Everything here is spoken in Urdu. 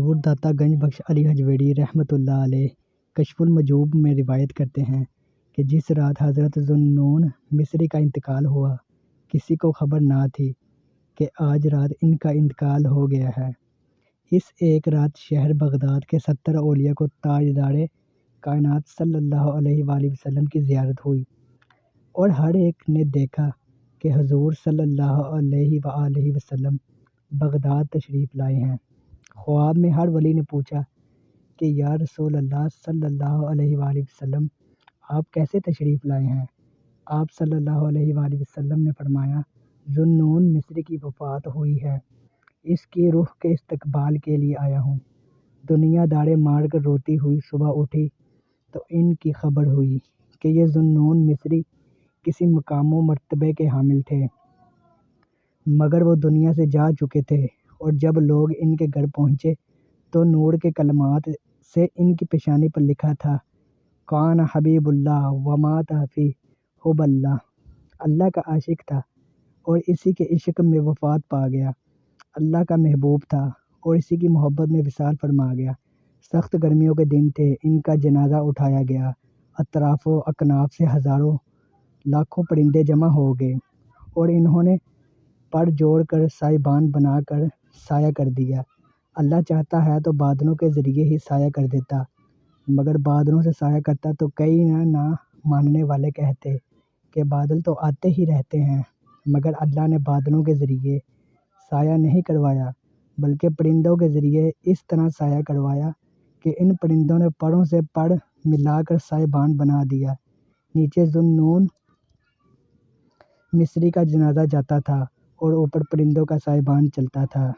حضور داتا گنج بخش علی حجویری رحمۃ اللہ علیہ کشف المجوب میں روایت کرتے ہیں کہ جس رات حضرت ذوالنون مصری کا انتقال ہوا، کسی کو خبر نہ تھی کہ آج رات ان کا انتقال ہو گیا ہے۔ اس ایک رات شہر بغداد کے 70 اولیاء کو تاجدار کائنات صلی اللہ علیہ وآلہ وسلم کی زیارت ہوئی، اور ہر ایک نے دیکھا کہ حضور صلی اللہ علیہ وآلہ وسلم بغداد تشریف لائے ہیں۔ خواب میں ہر ولی نے پوچھا کہ یا رسول اللہ صلی اللہ علیہ وآلہ وسلم، آپ کیسے تشریف لائے ہیں؟ آپ صلی اللہ علیہ وآلہ وسلم نے فرمایا، ذوالنون مصری کی وفات ہوئی ہے، اس کی روح کے استقبال کے لیے آیا ہوں۔ دنیا داڑیں مار کر روتی ہوئی صبح اٹھی تو ان کی خبر ہوئی کہ یہ ذوالنون مصری کسی مقام و مرتبے کے حامل تھے، مگر وہ دنیا سے جا چکے تھے، اور جب لوگ ان کے گھر پہنچے تو نور کے کلمات سے ان کی پیشانی پر لکھا تھا، کان حبیب اللہ ومات فی حب اللہ، اللہ کا عاشق تھا اور اسی کے عشق میں وفات پا گیا، اللہ کا محبوب تھا اور اسی کی محبت میں وصال فرما گیا۔ سخت گرمیوں کے دن تھے، ان کا جنازہ اٹھایا گیا، اطراف و اکناف سے ہزاروں لاکھوں پرندے جمع ہو گئے اور انہوں نے پر جوڑ کر سائبان بنا کر سایہ کر دیا۔ اللہ چاہتا ہے تو بادلوں کے ذریعے ہی سایہ کر دیتا، مگر بادلوں سے سایہ کرتا تو کئی نہ ماننے والے کہتے کہ بادل تو آتے ہی رہتے ہیں، مگر اللہ نے بادلوں کے ذریعے سایہ نہیں کروایا بلکہ پرندوں کے ذریعے اس طرح سایہ کروایا کہ ان پرندوں نے پروں سے پر ملا کر سائبان بنا دیا۔ نیچے ذوالنون مصری کا جنازہ جاتا تھا اور اوپر پرندوں کا سائبان چلتا تھا۔